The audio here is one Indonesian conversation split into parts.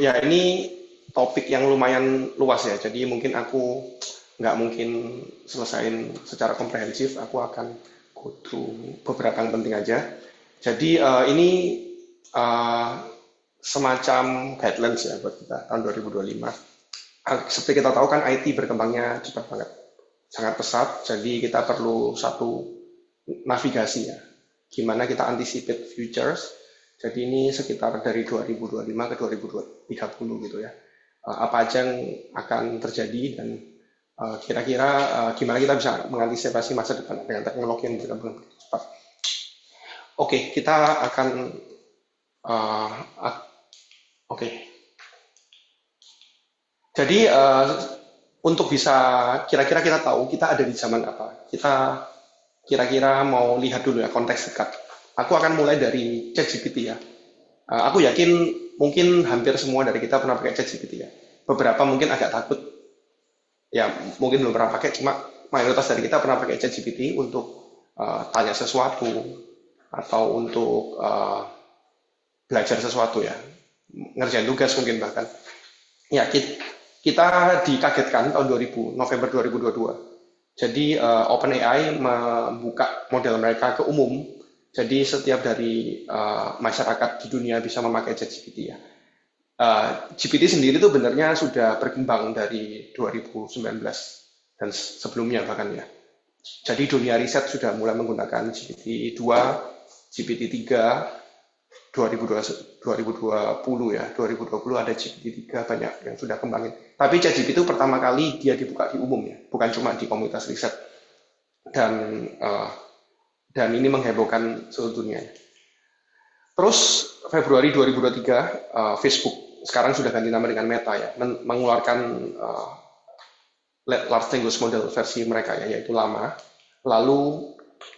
Ya, ini topik yang lumayan luas ya, jadi mungkin aku nggak mungkin selesaiin secara komprehensif, aku akan go through beberapa yang penting aja. Jadi ini eh, semacam guidelines ya buat kita tahun 2025. Seperti kita tahu kan IT berkembangnya cepat banget, sangat pesat, jadi kita perlu satu navigasi ya, gimana kita anticipate futures. Jadi ini sekitar dari 2025 ke 2030 gitu ya. Apa aja yang akan terjadi dan kira-kira gimana kita bisa mengantisipasi masa depan dengan teknologi yang berkembang cepat. Oke, kita akan uh, uh, oke. Jadi untuk bisa kira-kira kita tahu kita ada di zaman apa. Kita kira-kira mau lihat dulu ya konteks dekat. Aku akan mulai dari ChatGPT ya. Aku yakin mungkin hampir semua dari kita pernah pakai ChatGPT ya. Beberapa mungkin agak takut, ya mungkin belum pernah pakai, cuma mayoritas dari kita pernah pakai ChatGPT untuk tanya sesuatu atau untuk belajar sesuatu ya, ngerjain tugas mungkin bahkan. Ya, kita dikagetkan tahun 2000, November 2022. Jadi OpenAI membuka model mereka ke umum. Jadi setiap dari masyarakat di dunia bisa memakai ChatGPT ya. GPT sendiri itu benarnya sudah berkembang dari 2019 dan sebelumnya bahkan ya. Jadi dunia riset sudah mulai menggunakan GPT-2, GPT-3, 2020 ya, 2020 ada GPT-3 banyak yang sudah kembangin. Tapi ChatGPT itu pertama kali dia dibuka di umum ya, bukan cuma di komunitas riset. Dan dan ini menghebohkan seluruh dunia. Terus Februari 2023 Facebook sekarang sudah ganti nama dengan Meta ya, mengeluarkan large language model versi mereka ya, yaitu Llama. Lalu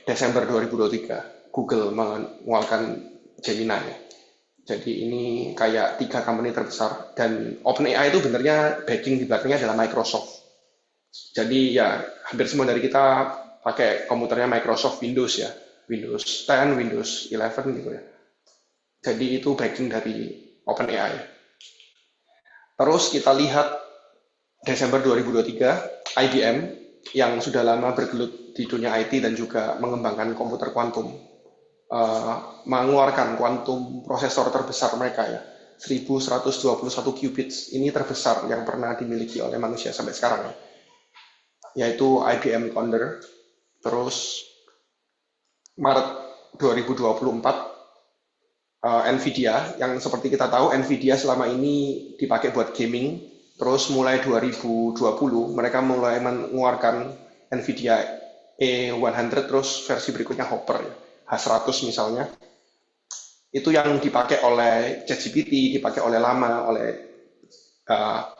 Desember 2023 Google mengeluarkan Gemini ya. Jadi ini kayak tiga company terbesar dan OpenAI itu benernya backing di belakangnya adalah Microsoft. Jadi ya hampir semua dari kita pakai komputernya Microsoft Windows ya, Windows 10, Windows 11 gitu ya. Jadi itu backing dari OpenAI. Terus kita lihat Desember 2023 IBM yang sudah lama bergelut di dunia IT dan juga mengembangkan komputer kuantum mengeluarkan kuantum prosesor terbesar mereka ya, 1121 qubits. Ini terbesar yang pernah dimiliki oleh manusia sampai sekarang ya, yaitu IBM Condor. Terus Maret 2024 Nvidia, yang seperti kita tahu Nvidia selama ini dipakai buat gaming. Terus mulai 2020 mereka mulai mengeluarkan Nvidia E100, terus versi berikutnya Hopper ya, H100 misalnya. Itu yang dipakai oleh ChatGPT, dipakai oleh Llama, oleh uh,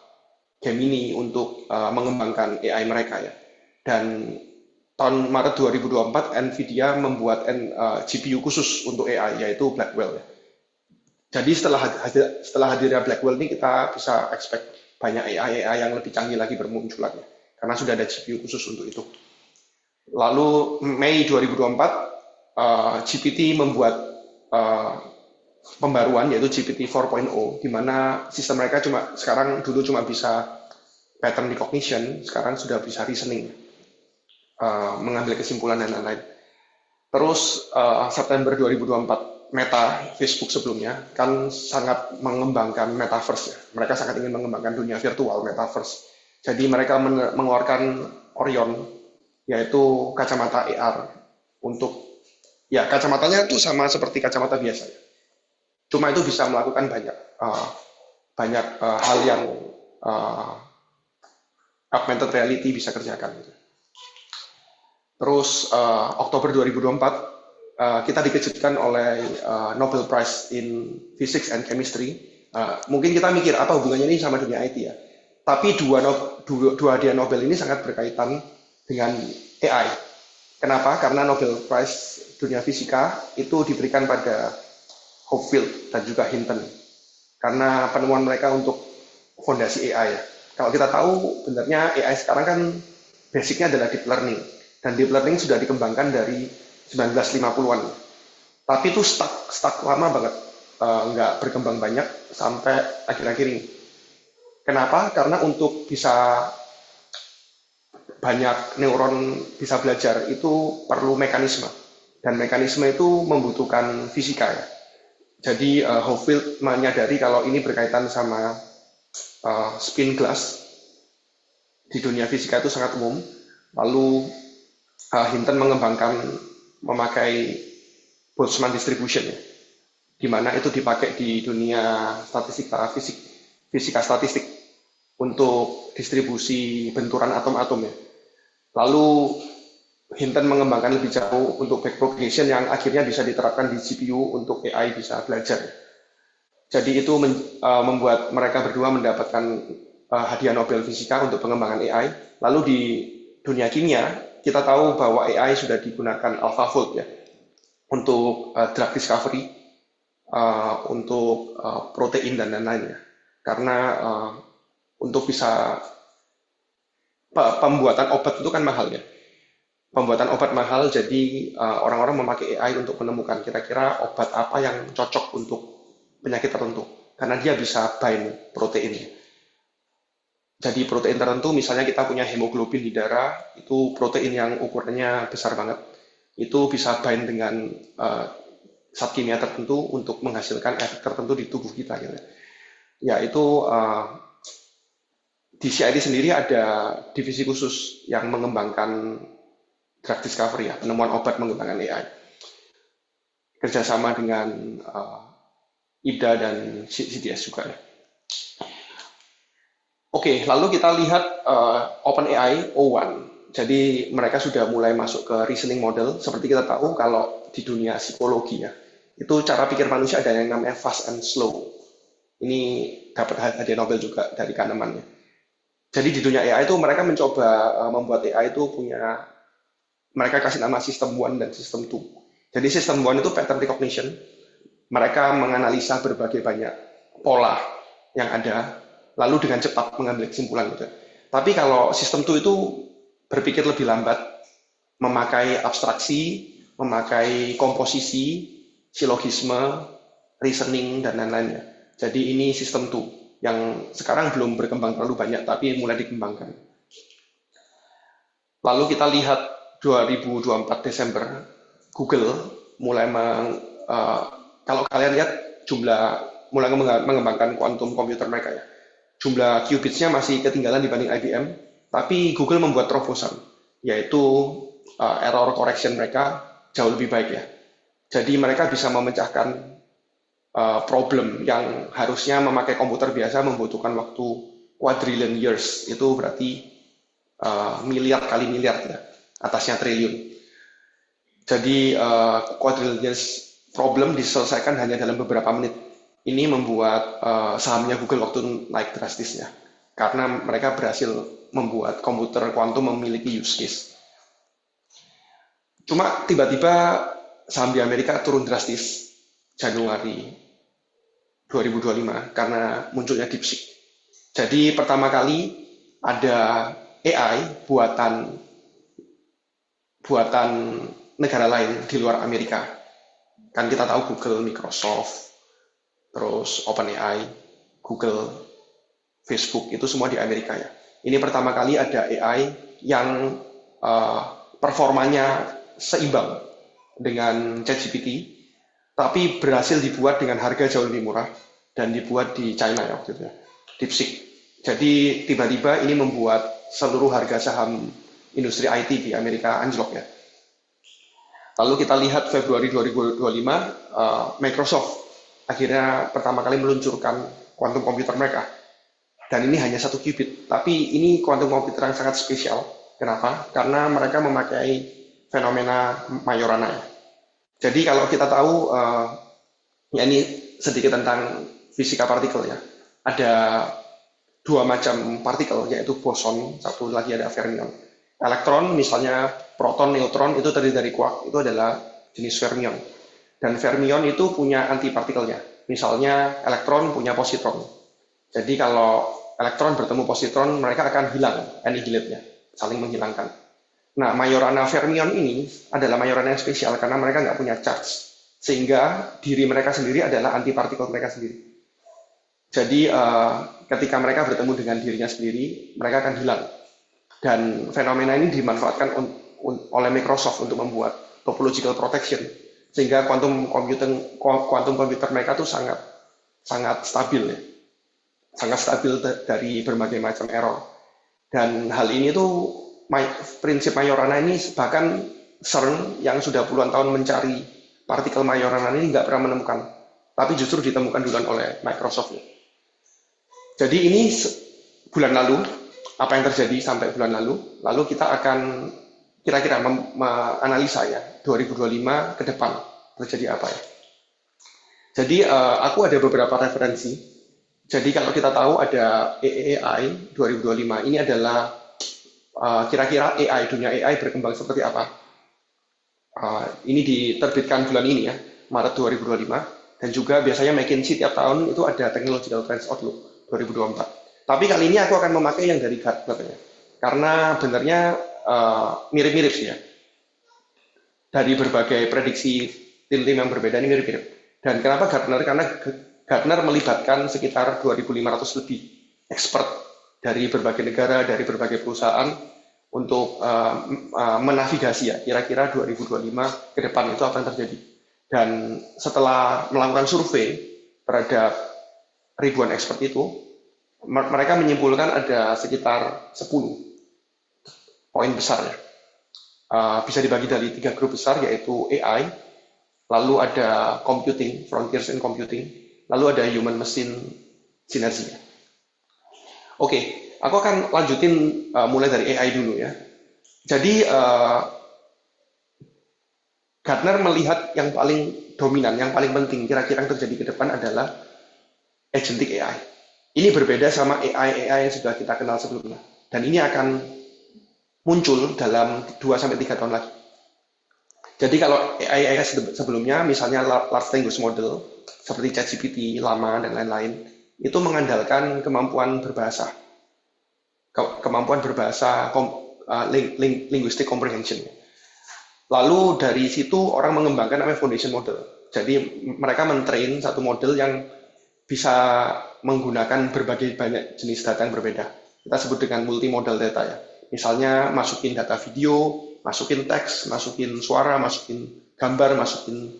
Gemini untuk mengembangkan AI mereka ya. Dan tahun Maret 2024 Nvidia membuat GPU khusus untuk AI yaitu Blackwell ya. Jadi setelah hadirnya Blackwell ini kita bisa expect banyak AI yang lebih canggih lagi bermunculan ya. Karena sudah ada GPU khusus untuk itu. Lalu Mei 2024 GPT membuat pembaruan yaitu GPT 4.0 di mana sistem mereka dulu cuma bisa pattern recognition, sekarang sudah bisa reasoning, mengambil kesimpulan dan lain-lain. Terus September 2024 Meta, Facebook sebelumnya kan sangat mengembangkan metaverse ya. Mereka sangat ingin mengembangkan dunia virtual metaverse. Jadi mereka mengeluarkan Orion, yaitu kacamata AR untuk ya kacamatanya itu sama seperti kacamata biasa. Cuma itu bisa melakukan banyak hal yang augmented reality bisa kerjakan. Terus Oktober 2024 kita dikejutkan oleh Nobel Prize in Physics and Chemistry. Mungkin kita mikir apa hubungannya ini sama dunia IT ya. Tapi dua hadiah Nobel ini sangat berkaitan dengan AI. Kenapa? Karena Nobel Prize dunia fisika itu diberikan pada Hopfield dan juga Hinton. Karena penemuan mereka untuk fondasi AI ya. Kalau kita tahu benernya AI sekarang kan basicnya adalah deep learning. Dan deep learning sudah dikembangkan dari 1950-an. Tapi itu stuck lama banget. nggak berkembang banyak sampai akhir-akhir ini. Kenapa? Karena untuk bisa banyak neuron bisa belajar itu perlu mekanisme. Dan mekanisme itu membutuhkan fisika ya. Jadi Hopfield menyadari kalau ini berkaitan sama spin glass di dunia fisika itu sangat umum. Lalu Hinton mengembangkan memakai Boltzmann distribution ya, di mana itu dipakai di dunia fisika statistik untuk distribusi benturan atom-atom ya. Lalu Hinton mengembangkan lebih jauh untuk backpropagation yang akhirnya bisa diterapkan di GPU untuk AI bisa belajar. Jadi itu membuat mereka berdua mendapatkan hadiah Nobel Fisika untuk pengembangan AI. Lalu di dunia kimia, kita tahu bahwa AI sudah digunakan AlphaFold ya untuk drug discovery, untuk protein dan lain-lainnya. Karena untuk bisa pembuatan obat itu kan mahal ya. Pembuatan obat mahal, jadi orang-orang memakai AI untuk menemukan kira-kira obat apa yang cocok untuk penyakit tertentu. Karena dia bisa bind proteinnya. Jadi protein tertentu, misalnya kita punya hemoglobin di darah, itu protein yang ukurannya besar banget. Itu bisa bind dengan zat kimia tertentu untuk menghasilkan efek tertentu di tubuh kita. Gitu. Ya itu di CIT sendiri ada divisi khusus yang mengembangkan drug discovery ya, penemuan obat menggunakan AI. Kerjasama dengan IDA dan CDS juga ya. Oke, lalu kita lihat OpenAI O1. Jadi mereka sudah mulai masuk ke reasoning model. Seperti kita tahu kalau di dunia psikologi ya, itu cara pikir manusia ada yang namanya fast and slow. Ini dapat hadiah Nobel juga dari Kahneman ya. Jadi di dunia AI itu mereka mencoba membuat AI itu punya, mereka kasih nama sistem 1 dan sistem 2. Jadi sistem 1 itu pattern recognition. Mereka menganalisa berbagai banyak pola yang ada, lalu dengan cepat mengambil kesimpulan gitu. Tapi kalau sistem 2 itu berpikir lebih lambat, memakai abstraksi, memakai komposisi, silogisme, reasoning, dan lain-lainnya. Jadi ini sistem 2 yang sekarang belum berkembang terlalu banyak, tapi mulai dikembangkan. Lalu kita lihat 2024 Desember, Google mulai kalau kalian lihat mulai mengembangkan quantum computer mereka ya. Jumlah qubits-nya masih ketinggalan dibanding IBM, tapi Google membuat terobosan, yaitu error correction mereka jauh lebih baik ya. Jadi mereka bisa memecahkan problem yang harusnya memakai komputer biasa membutuhkan waktu quadrillion years, itu berarti miliar kali miliar ya, atasnya triliun. Jadi quadrillion years problem diselesaikan hanya dalam beberapa menit. Ini membuat sahamnya Google waktu naik drastisnya, karena mereka berhasil membuat komputer kuantum memiliki use case. Cuma tiba-tiba saham di Amerika turun drastis Januari 2025 karena munculnya DeepSeek. Jadi pertama kali ada AI buatan negara lain di luar Amerika. Kan kita tahu Google, Microsoft, terus OpenAI, Google, Facebook, itu semua di Amerika ya. Ini pertama kali ada AI yang performanya seimbang dengan ChatGPT, tapi berhasil dibuat dengan harga jauh lebih murah dan dibuat di China ya waktu itu ya, DeepSeek. Jadi tiba-tiba ini membuat seluruh harga saham industri IT di Amerika anjlok ya. Lalu kita lihat Februari 2025, Microsoft akhirnya pertama kali meluncurkan quantum computer mereka. Dan ini hanya 1 qubit, tapi ini quantum computer yang sangat spesial. Kenapa? Karena mereka memakai fenomena Majorana. Jadi kalau kita tahu, ya ini sedikit tentang fisika partikel ya. Ada 2 macam partikel, yaitu boson, satu lagi ada fermion. Elektron, misalnya proton, neutron, itu terdiri dari quark, itu adalah jenis fermion. Dan fermion itu punya antipartikelnya. Misalnya elektron punya positron. Jadi kalau elektron bertemu positron, mereka akan hilang, annihilate-nya, saling menghilangkan. Nah, Majorana fermion ini adalah Majorana yang spesial karena mereka nggak punya charge. sehingga diri mereka sendiri adalah antipartikel mereka sendiri. Jadi ketika mereka bertemu dengan dirinya sendiri, mereka akan hilang. Dan fenomena ini dimanfaatkan oleh Microsoft untuk membuat topological protection, sehingga quantum computer mereka tuh sangat sangat stabil ya, sangat stabil dari berbagai macam error. Dan hal ini tuh prinsip Majorana ini bahkan CERN yang sudah puluhan tahun mencari partikel Majorana ini nggak pernah menemukan, tapi justru ditemukan duluan oleh Microsoft. Jadi ini bulan lalu, apa yang terjadi sampai bulan lalu kita akan kira-kira menganalisa ya 2025 ke depan terjadi apa ya. Jadi aku ada beberapa referensi. Jadi kalau kita tahu ada AAI 2025, ini adalah kira-kira dunia AI berkembang seperti apa. Ini diterbitkan bulan ini ya, Maret 2025. Dan juga biasanya McKinsey tiap tahun itu ada Technological Trends Outlook 2024. Tapi kali ini aku akan memakai yang dari Gartner ya. Karena benernya mirip-mirip sih ya. Dari berbagai prediksi tim-tim yang berbeda ini mirip-mirip. Dan kenapa Gartner? Karena Gartner melibatkan sekitar 2.500 lebih expert dari berbagai negara, dari berbagai perusahaan untuk menavigasi ya, kira-kira 2025 ke depan itu apa yang terjadi. Dan setelah melakukan survei terhadap ribuan expert itu, mereka menyimpulkan ada sekitar 10 poin besar ya. Bisa dibagi dari 3 grup besar, yaitu AI, lalu ada computing, frontiers in computing, lalu ada human machine sinergi. Oke, aku akan lanjutin mulai dari AI dulu ya. Jadi Gartner melihat yang paling dominan, yang paling penting kira-kira yang terjadi ke depan adalah agentic AI. Ini berbeda sama AI yang sudah kita kenal sebelumnya. Dan ini akan muncul dalam 2-3 tahun lagi. Jadi kalau AI sebelumnya, misalnya large language model, seperti ChatGPT, Llama, dan lain-lain, itu mengandalkan kemampuan berbahasa. Linguistic comprehension. Lalu dari situ orang mengembangkan namanya foundation model. Jadi mereka mentrain satu model yang bisa menggunakan berbagai banyak jenis data yang berbeda. Kita sebut dengan multimodal data ya. Misalnya masukin data video, masukin teks, masukin suara, masukin gambar, masukin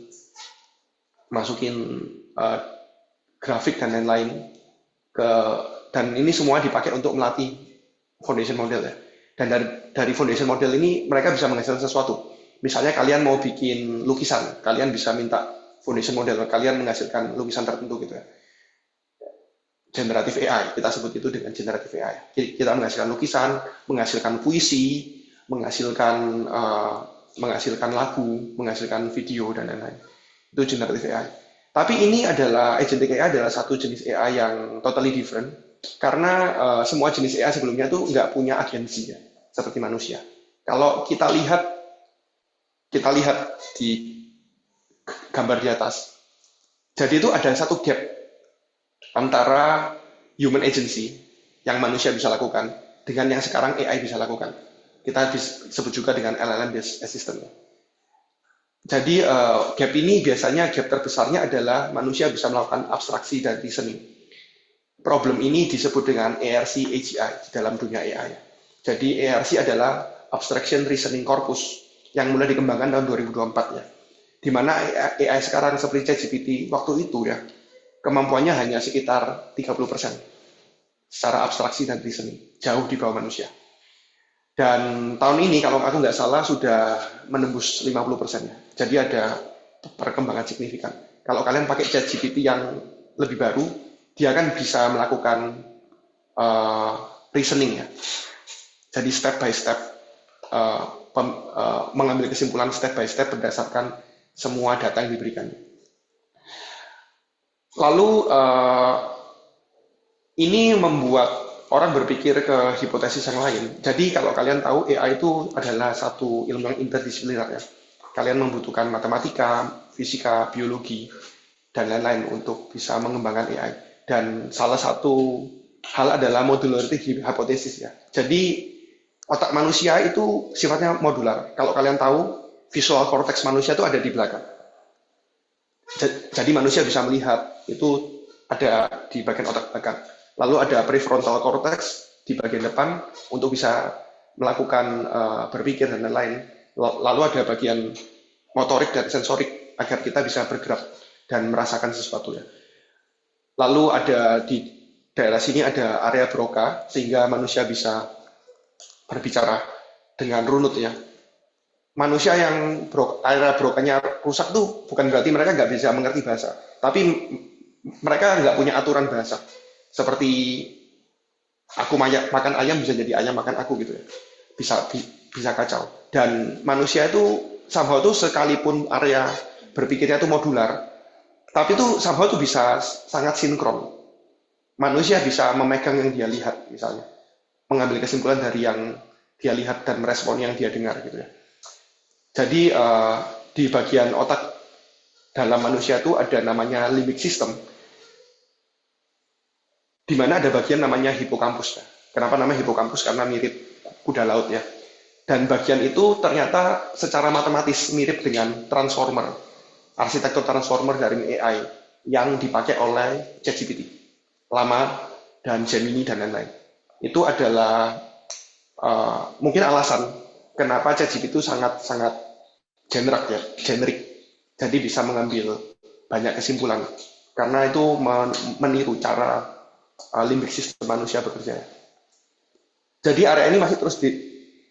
grafik dan lain-lain. Dan ini semua dipakai untuk melatih foundation model ya. Dan dari foundation model ini mereka bisa menghasilkan sesuatu. Misalnya kalian mau bikin lukisan, kalian bisa minta foundation model, kalian menghasilkan lukisan tertentu gitu ya. Generative AI, kita sebut itu dengan generative AI. Kita menghasilkan lukisan, menghasilkan puisi, menghasilkan lagu, menghasilkan video dan lain-lain. Itu generative AI. Tapi ini adalah agentic AI adalah satu jenis AI yang totally different karena semua jenis AI sebelumnya tuh nggak punya agensi ya, seperti manusia. Kalau kita lihat di gambar di atas, jadi itu ada satu gap antara human agency yang manusia bisa lakukan dengan yang sekarang AI bisa lakukan. Kita sebut juga dengan LLM based assistant. Jadi gap ini biasanya gap terbesarnya adalah manusia bisa melakukan abstraksi dan reasoning. Problem ini disebut dengan ARC AGI di dalam dunia AI. Jadi ARC adalah Abstraction Reasoning Corpus yang mulai dikembangkan tahun 2024 ya. Di mana AI sekarang seperti ChatGPT waktu itu ya, kemampuannya hanya sekitar 30% secara abstraksi dan reasoning, jauh di bawah manusia. Dan tahun ini kalau aku nggak salah sudah menembus 50% ya. Jadi ada perkembangan signifikan. Kalau kalian pakai ChatGPT yang lebih baru, dia kan bisa melakukan reasoning ya. Jadi step by step, mengambil kesimpulan step by step berdasarkan semua data yang diberikan. Lalu ini membuat orang berpikir ke hipotesis yang lain. Jadi kalau kalian tahu AI itu adalah satu ilmu yang interdisipliner ya. Kalian membutuhkan matematika, fisika, biologi, dan lain-lain untuk bisa mengembangkan AI. Dan salah satu hal adalah modularity hypothesis ya. Jadi otak manusia itu sifatnya modular. Kalau kalian tahu, visual cortex manusia itu ada di belakang. Jadi manusia bisa melihat itu ada di bagian otak belakang. Lalu ada prefrontal cortex di bagian depan untuk bisa melakukan berpikir dan lain-lain. Lalu ada bagian motorik dan sensorik agar kita bisa bergerak dan merasakan sesuatu ya. Lalu ada di daerah sini ada area Broca sehingga manusia bisa berbicara dengan runut ya. Manusia yang area Broca-nya rusak tuh bukan berarti mereka nggak bisa mengerti bahasa, tapi mereka nggak punya aturan bahasa. Seperti aku makan ayam bisa jadi ayam makan aku gitu ya. Bisa kacau. Dan manusia itu somehow tuh sekalipun area berpikirnya itu modular, tapi itu somehow tuh bisa sangat sinkron. Manusia bisa memegang yang dia lihat misalnya, mengambil kesimpulan dari yang dia lihat dan merespon yang dia dengar gitu ya. Jadi di bagian otak dalam manusia itu ada namanya limbic system, di mana ada bagian namanya hipokampus. Kenapa namanya hipokampus? Karena mirip kuda laut ya. Dan bagian itu ternyata secara matematis mirip dengan transformer, arsitektur transformer dari AI yang dipakai oleh ChatGPT, Llama, dan Gemini, dan lain-lain. Itu adalah mungkin alasan kenapa ChatGPT itu sangat-sangat generik. Jadi bisa mengambil banyak kesimpulan. Karena itu meniru cara limbic system manusia bekerja. Jadi area ini masih terus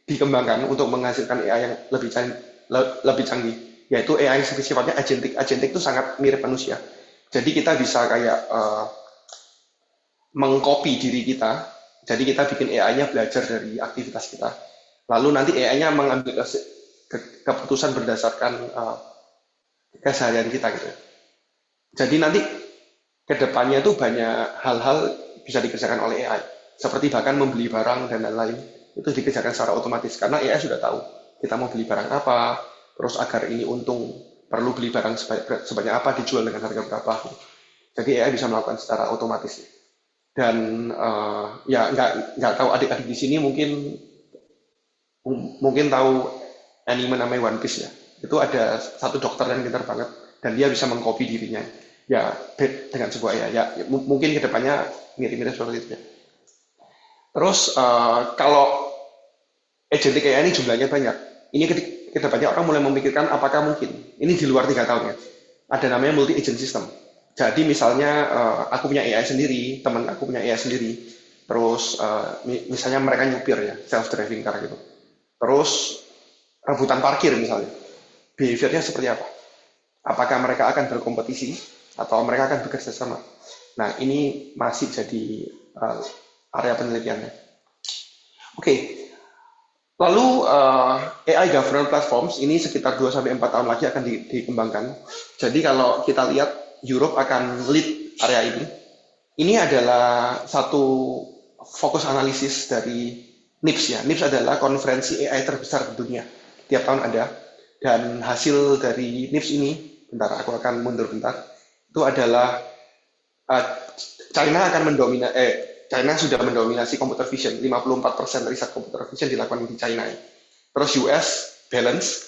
dikembangkan untuk menghasilkan AI yang lebih canggih, yaitu AI yang sifatnya agentic. Agentic itu sangat mirip manusia. Jadi kita bisa kayak mengcopy diri kita. Jadi kita bikin AI-nya belajar dari aktivitas kita. Lalu nanti AI-nya mengambil keputusan berdasarkan keseharian kita gitu. Jadi nanti kedepannya itu banyak hal-hal bisa dikerjakan oleh AI. Seperti bahkan membeli barang dan lain-lain, itu dikerjakan secara otomatis. Karena AI sudah tahu kita mau beli barang apa, terus agar ini untung perlu beli barang sebanyak apa, dijual dengan harga berapa. Jadi AI bisa melakukan secara otomatis. Dan ya nggak tahu adik-adik di sini mungkin tahu anime namanya One Piece ya. Itu ada satu dokter yang pintar banget dan dia bisa mengcopy dirinya ya dengan sebuah AI ya, mungkin kedepannya mirip-mirip seperti itu ya. Terus kalau agentic AI ini jumlahnya banyak, ini kedepannya orang mulai memikirkan apakah mungkin ini di luar 3 tahun ya, ada namanya multi agent system. Jadi misalnya aku punya AI sendiri, teman aku punya AI sendiri, terus misalnya mereka nyupir ya, self driving car gitu. Terus rebutan parkir misalnya, behaviornya seperti apa? Apakah mereka akan berkompetisi atau mereka akan bekerja sama? Nah, ini masih jadi area penelitiannya. Oke, lalu AI governance platforms ini sekitar 2-4 tahun lagi akan dikembangkan. Jadi kalau kita lihat Europe akan lead area ini. Ini adalah satu fokus analisis dari NIPS ya. NIPS adalah konferensi AI terbesar di dunia. Tiap tahun ada. Dan hasil dari NIPS ini, bentar aku akan mundur bentar, itu adalah China sudah mendominasi computer vision, 54% riset computer vision dilakukan di China. Terus US balance,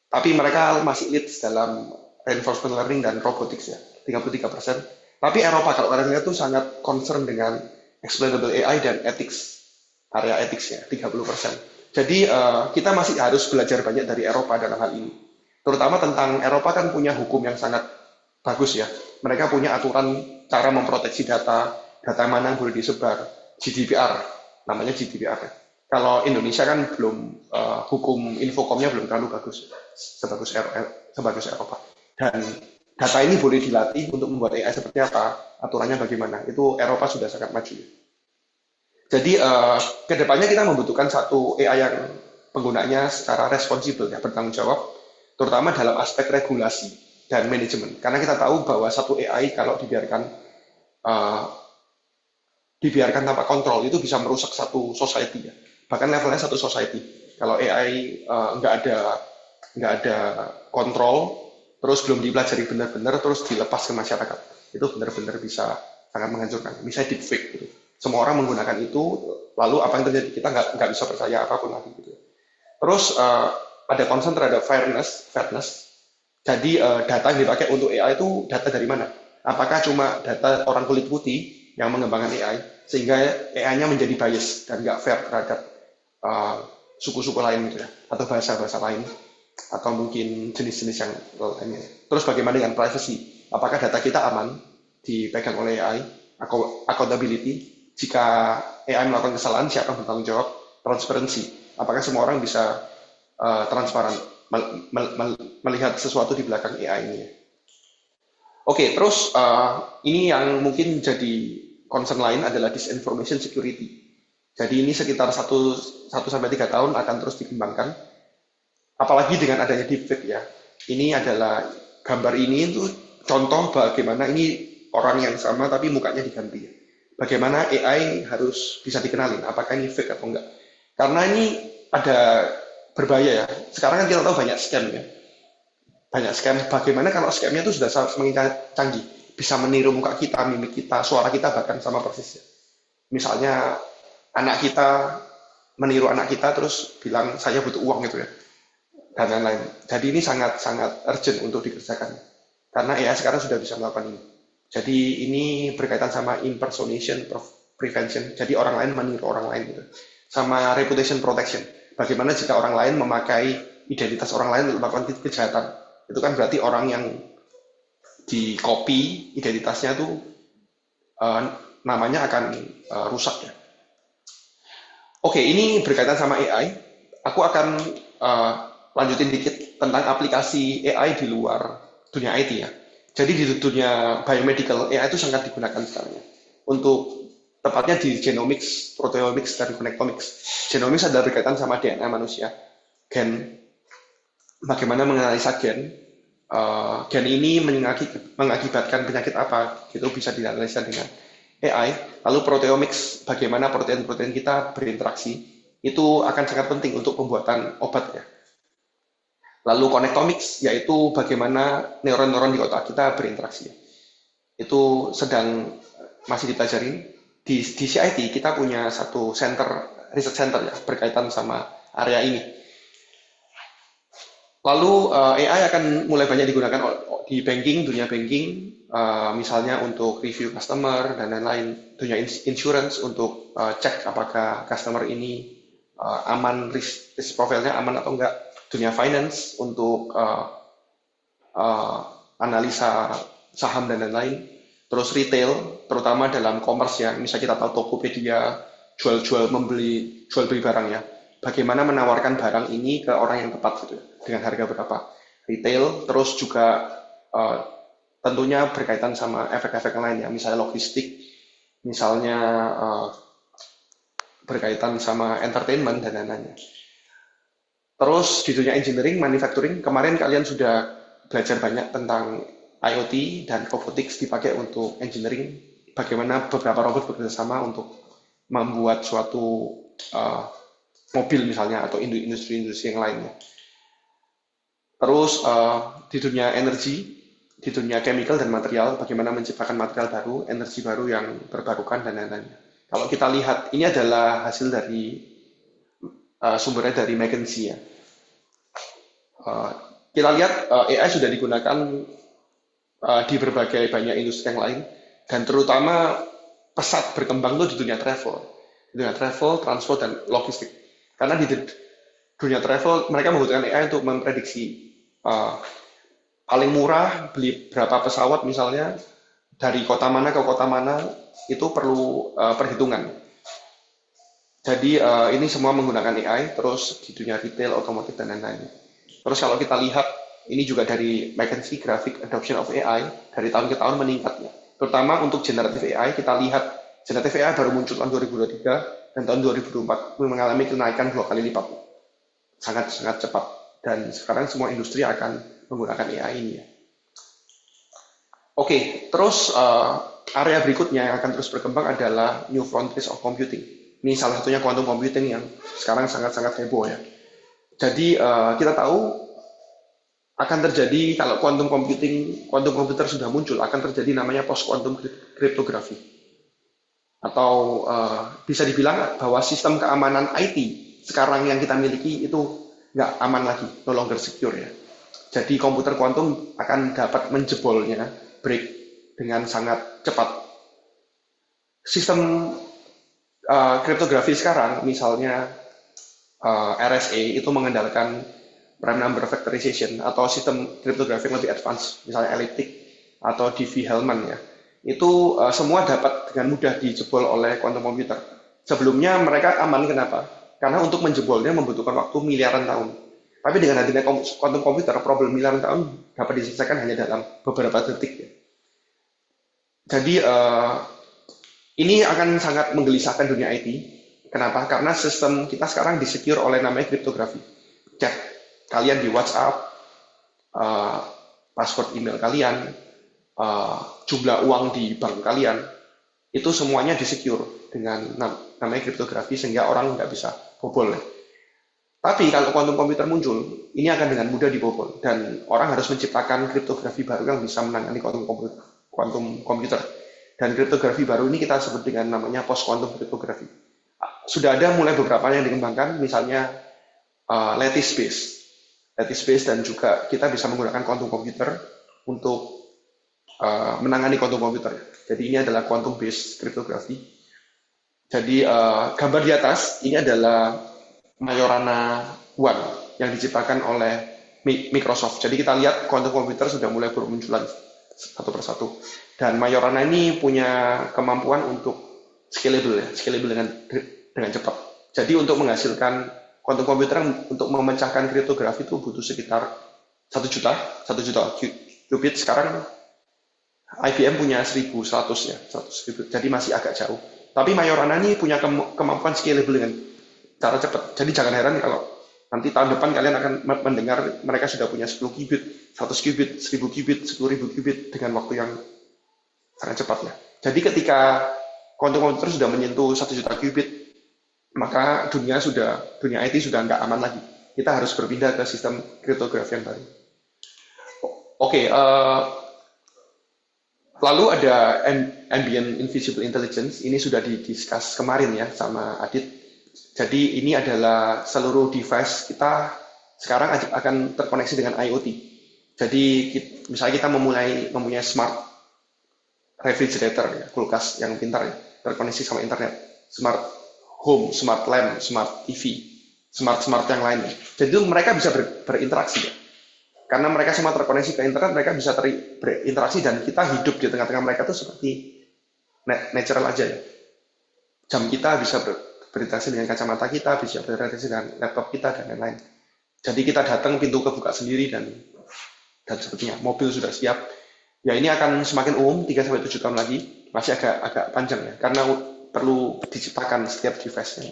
tapi mereka masih lead dalam reinforcement learning dan robotics ya, 33%. Tapi Eropa, kalau kalian lihat tuh sangat concern dengan explainable AI dan ethics, area ethics ya, 30%. Jadi kita masih harus belajar banyak dari Eropa dalam hal ini. Terutama tentang Eropa kan punya hukum yang sangat bagus ya. Mereka punya aturan cara memproteksi data mana yang boleh disebar, GDPR, namanya GDPR. Kalau Indonesia kan belum, hukum infokomnya belum terlalu bagus, sebagus Eropa. Dan data ini boleh dilatih untuk membuat AI seperti apa, aturannya bagaimana, itu Eropa sudah sangat maju. Jadi kedepannya kita membutuhkan satu AI yang penggunanya secara responsibel, ya, bertanggung jawab, terutama dalam aspek regulasi dan manajemen. Karena kita tahu bahwa satu AI kalau dibiarkan tanpa kontrol itu bisa merusak satu society ya. Bahkan levelnya satu society. Kalau AI nggak ada kontrol, terus belum dipelajari benar-benar, terus dilepas ke masyarakat, itu benar-benar bisa sangat menghancurkan. Misalnya deepfake gitu. Semua orang menggunakan itu, lalu apa yang terjadi? Kita nggak bisa percaya apapun lagi gitu. Terus ada concern terhadap fairness. Jadi data yang dipakai untuk AI itu data dari mana? Apakah cuma data orang kulit putih yang mengembangkan AI sehingga AI-nya menjadi bias dan nggak fair terhadap uh, suku-suku lain gitu ya, atau bahasa-bahasa lain, atau mungkin jenis-jenis yang lainnya. Terus bagaimana dengan privacy? Apakah data kita aman dipegang oleh AI? Accountability, jika AI melakukan kesalahan, siapa yang bertanggung jawab? Transparansi, apakah semua orang bisa transparan melihat sesuatu di belakang AI ini? Oke, terus ini yang mungkin jadi concern lain adalah disinformation security. Jadi ini sekitar 1 sampai 3 tahun akan terus dikembangkan. Apalagi dengan adanya deepfake ya. Ini adalah gambar ini itu contoh bagaimana ini orang yang sama tapi mukanya diganti. Bagaimana AI harus bisa dikenalin, apakah ini fake atau enggak. Karena ini ada berbahaya ya. Sekarang kan kita tahu banyak scam ya. Banyak scam. Bagaimana kalau scamnya itu sudah semakin canggih. Bisa meniru muka kita, mimik kita, suara kita bahkan sama persisnya. Misalnya anak kita meniru anak kita terus bilang saya butuh uang gitu ya dan lain-lain. Jadi ini sangat-sangat urgent untuk dikerjakan karena AI sekarang sudah bisa melakukan ini. Jadi ini berkaitan sama impersonation prevention. Jadi orang lain meniru orang lain gitu. Sama reputation protection. Bagaimana jika orang lain memakai identitas orang lain untuk melakukan kejahatan? Itu kan berarti orang yang di copy identitasnya tuh uh, namanya akan rusak ya. Oke, ini berkaitan sama AI. Aku akan uh, lanjutin dikit tentang aplikasi AI di luar dunia IT ya. Jadi di dunia biomedical, AI itu sangat digunakan sekarang ya. Untuk tepatnya di genomics, proteomics, dan connectomics. Genomics adalah berkaitan sama DNA manusia. Gen, bagaimana menganalisa gen, gen ini mengakibatkan penyakit apa, itu bisa dianalisa dengan AI. Lalu proteomics, bagaimana protein-protein kita berinteraksi, itu akan sangat penting untuk pembuatan obat ya. Lalu connectomics, yaitu bagaimana neuron-neuron di otak kita berinteraksi. Itu sedang masih dipelajari. Di CIT kita punya satu research center ya, berkaitan sama area ini. Lalu AI akan mulai banyak digunakan di banking, dunia banking, misalnya untuk review customer dan lain-lain. Dunia insurance untuk cek apakah customer ini aman, risk profile-nya aman atau enggak. Dunia finance untuk uh, analisa saham dan lain-lain. Terus retail, terutama dalam commerce ya, misalnya kita tahu Tokopedia, jual-jual membeli, jual beli barang ya. Bagaimana menawarkan barang ini ke orang yang tepat gitu ya, dengan harga berapa. Retail, terus juga uh, tentunya berkaitan sama efek-efek lain ya, misalnya logistik, misalnya berkaitan sama entertainment dan lain-lain. Terus di dunia engineering, manufacturing, kemarin kalian sudah belajar banyak tentang IoT dan robotics dipakai untuk engineering. Bagaimana beberapa robot bekerja sama untuk membuat suatu uh, mobil misalnya atau industri-industri yang lainnya. Terus di dunia energi, di dunia chemical dan material, bagaimana menciptakan material baru, energi baru yang terbarukan dan lain-lain. Kalau kita lihat, ini adalah hasil dari sumbernya dari McKinsey ya. Uh, kita lihat AI sudah digunakan di berbagai banyak industri yang lain dan terutama pesat berkembang tuh di dunia travel, transport dan logistik. Karena di dunia travel mereka membutuhkan AI untuk memprediksi paling murah beli berapa pesawat misalnya dari kota mana ke kota mana itu perlu perhitungan. Jadi ini semua menggunakan AI, terus di dunia retail, otomotif, dan lain-lain. Terus kalau kita lihat, ini juga dari McKinsey Graphic Adoption of AI, dari tahun ke tahun meningkatnya. Terutama untuk generative AI, kita lihat generative AI baru muncul tahun 2023, dan tahun 2024 mengalami kenaikan 2 kali lipat. Sangat-sangat cepat. Dan sekarang semua industri akan menggunakan AI ini ya. Oke, terus area berikutnya yang akan terus berkembang adalah new frontiers of computing. Ini salah satunya quantum computing yang sekarang sangat-sangat heboh ya. Jadi kita tahu akan terjadi kalau quantum komputer sudah muncul, akan terjadi namanya post quantum cryptography. Atau bisa dibilang bahwa sistem keamanan IT sekarang yang kita miliki itu nggak aman lagi, no longer secure ya. Jadi komputer kuantum akan dapat menjebolnya, break dengan sangat cepat. Sistem kriptografi sekarang, misalnya RSA itu mengandalkan prime number factorization atau sistem kriptografi yang lebih advance, misalnya elliptic atau Diffie-Hellman ya. Itu semua dapat dengan mudah dijebol oleh quantum computer. Sebelumnya mereka aman, kenapa? Karena untuk menjebolnya membutuhkan waktu miliaran tahun. Tapi dengan adanya quantum computer, problem miliaran tahun dapat diselesaikan hanya dalam beberapa detik ya. Jadi ini akan sangat menggelisahkan dunia IT. Kenapa? Karena sistem kita sekarang disecure oleh namanya kriptografi. Chat kalian di WhatsApp, password email kalian, jumlah uang di bank kalian, itu semuanya disecure dengan namanya kriptografi sehingga orang nggak bisa bobol. Tapi kalau quantum computer muncul, ini akan dengan mudah dibobol dan orang harus menciptakan kriptografi baru yang bisa menangani quantum computer. Dan kriptografi baru ini kita sebut dengan namanya post quantum kriptografi. Sudah ada mulai beberapa yang dikembangkan, misalnya lattice based dan juga kita bisa menggunakan quantum computer untuk menangani quantum computer. Jadi ini adalah quantum based kriptografi. Jadi gambar di atas ini adalah Majorana One yang diciptakan oleh Microsoft. Jadi kita lihat quantum computer sudah mulai bermunculan satu persatu. Dan Majorana ini punya kemampuan untuk scalable dengan cepat. Jadi untuk menghasilkan quantum computer untuk memecahkan kriptografi itu butuh sekitar 1 juta qubit. Sekarang IBM punya 1100 ya, 100 qubit. Jadi masih agak jauh. Tapi Majorana ini punya kemampuan scalable dengan cara cepat. Jadi jangan heran kalau nanti tahun depan kalian akan mendengar mereka sudah punya 10 qubit, 100 qubit, 1000 qubit, 10.000 qubit dengan waktu yang sangat cepat ya. Jadi ketika quantum computer sudah menyentuh 1 juta qubit, maka dunia IT sudah nggak aman lagi. Kita harus berpindah ke sistem kriptografi yang baru. Oke, lalu ada ambient invisible intelligence. Ini sudah didiskus kemarin ya sama Adit. Jadi ini adalah seluruh device kita sekarang akan terkoneksi dengan IoT. Jadi misalnya kita mempunyai smart refrigerator ya, kulkas yang pintar ya, terkoneksi sama internet, smart home, smart lamp, smart TV, smart yang lainnya. Jadi mereka bisa berinteraksi ya. Karena mereka semua terkoneksi ke internet, mereka bisa berinteraksi dan kita hidup di tengah-tengah mereka itu seperti natural aja ya. Jam kita bisa berinteraksi dengan kacamata kita, bisa berinteraksi dengan laptop kita dan lain-lain. Jadi kita datang pintu kebuka sendiri dan sepertinya mobil sudah siap. Ya ini akan semakin umum 3-7 tahun lagi, masih agak panjang ya, karena perlu diciptakan setiap device-nya.